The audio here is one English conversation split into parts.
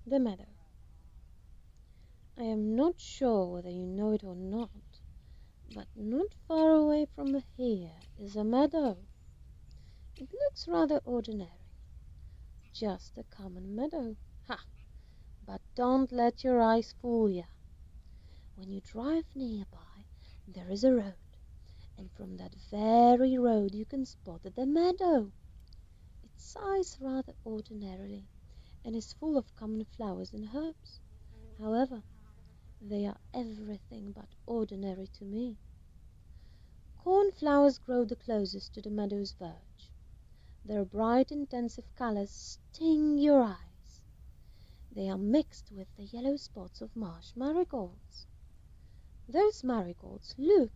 The meadow. I am not sure whether you know it or not, but not far away from here is a meadow. It looks rather ordinary, just a common meadow. Ha! But don't let your eyes fool you. When you drive nearby, there is a road, and from that very road you can spot the meadow. It sighs rather ordinarily, and is full of common flowers and herbs. However, they are everything but ordinary to me. Cornflowers grow the closest to the meadow's verge. Their bright intensive colours sting your eyes. They are mixed with the yellow spots of marsh marigolds. Those marigolds look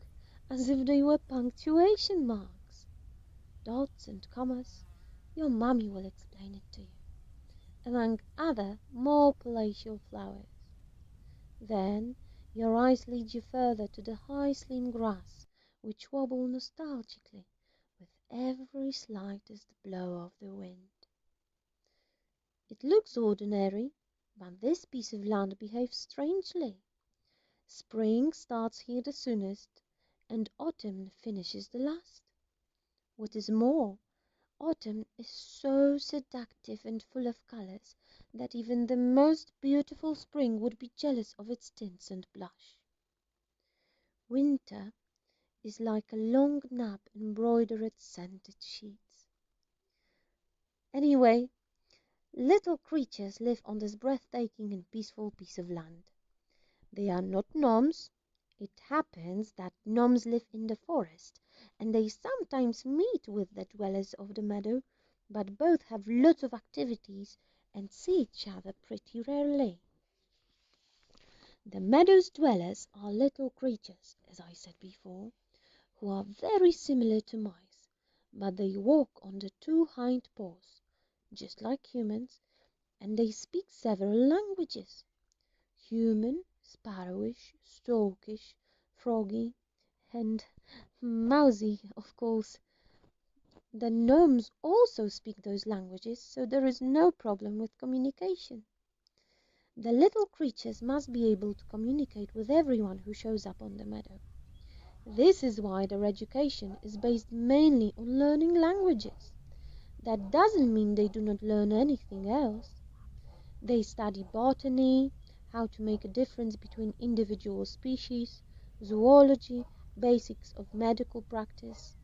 as if they were punctuation marks, dots and commas. Your mummy will explain it to you, among other more palatial flowers. Then your eyes lead you further to the high slim grass, which wobble nostalgically with every slightest blow of the wind. It looks ordinary, but this piece of land behaves strangely. Spring starts here the soonest, and autumn finishes the last. What is more, autumn is so seductive and full of colours that even the most beautiful spring would be jealous of its tints and blush. Winter is like a long nap embroidered scented sheets. Anyway, little creatures live on this breathtaking and peaceful piece of land. They are not gnomes. It happens that gnomes live in the forest, and they sometimes meet with the dwellers of the meadow, but both have lots of activities and see each other pretty rarely. The meadow's dwellers are little creatures, as I said before, who are very similar to mice, but they walk on the two hind paws, just like humans, and they speak several languages: human, sparrowish, storkish, froggy, and mousy, of course. The gnomes also speak those languages, so there is no problem with communication. The little creatures must be able to communicate with everyone who shows up on the meadow. This is why their education is based mainly on learning languages. That doesn't mean they do not learn anything else. They study botany, how to make a difference between individual species, zoology, basics of medical practice.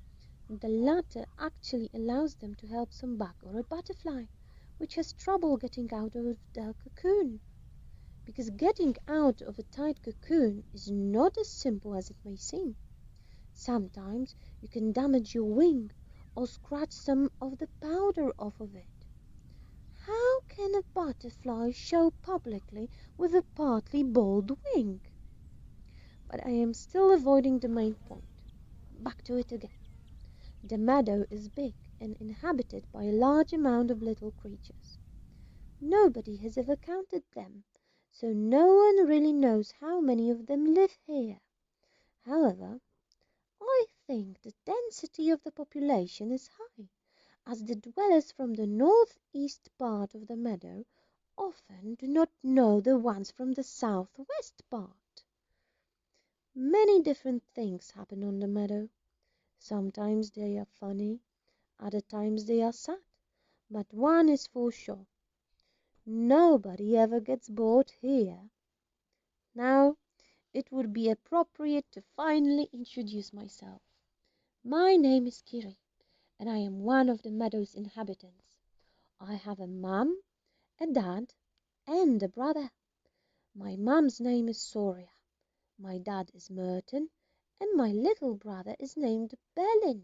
The latter actually allows them to help some bug or a butterfly which has trouble getting out of the cocoon. Because getting out of a tight cocoon is not as simple as it may seem. Sometimes you can damage your wing or scratch some of the powder off of it. How can a butterfly show publicly with a partly bald wing? But I am still avoiding the main point. Back to it again. The meadow is big and inhabited by a large amount of little creatures. Nobody has ever counted them, so no one really knows how many of them live here. However, I think the density of the population is high, as the dwellers from the northeast part of the meadow often do not know the ones from the southwest part. Many different things happen on the meadow. Sometimes they are funny, other times they are sad, but one is for sure: nobody ever gets bored here. Now, it would be appropriate to finally introduce myself. My name is Kiri, and I am one of the meadow's inhabitants. I have a mum, a dad, and a brother. My mum's name is Soria, my dad is Merton, and my little brother is named Berlin,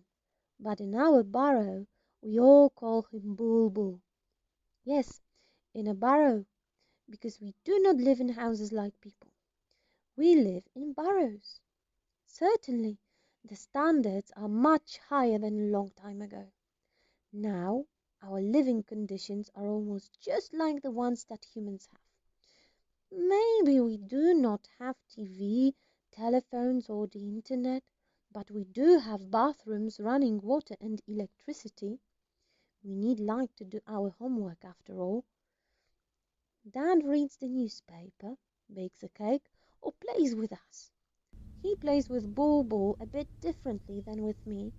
but in our burrow we all call him Bulbul. Yes, in a burrow, because we do not live in houses like people. We live in burrows. Certainly, the standards are much higher than a long time ago. Now, our living conditions are almost just like the ones that humans have. Maybe we do not have TV, telephones, or the internet, but we do have bathrooms, running water, and electricity. We need light to do our homework after all. Dad reads the newspaper, bakes a cake, or plays with us. He plays with Ball a bit differently than with me,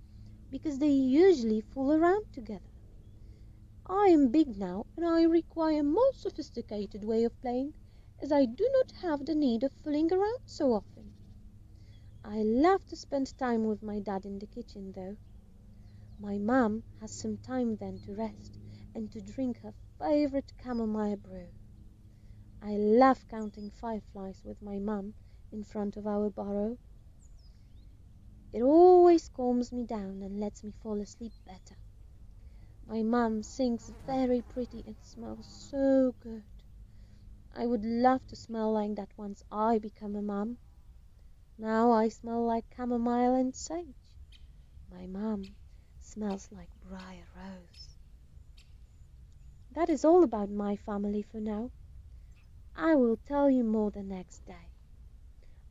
because they usually fool around together. I am big now, and I require a more sophisticated way of playing, as I do not have the need of fooling around so often. I love to spend time with my dad in the kitchen, though. My mum has some time then to rest and to drink her favorite chamomile brew. I love counting fireflies with my mum in front of our burrow. It always calms me down and lets me fall asleep better. My mum sings very pretty and smells so good. I would love to smell like that once I become a mum. Now I smell like chamomile and sage. My mum smells like briar rose. That is all about my family for now. I will tell you more the next day.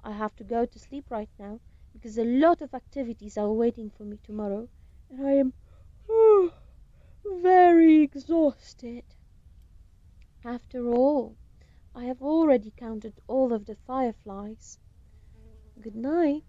I have to go to sleep right now because a lot of activities are waiting for me tomorrow, and I am very exhausted. After all, I have already counted all of the fireflies. Good night.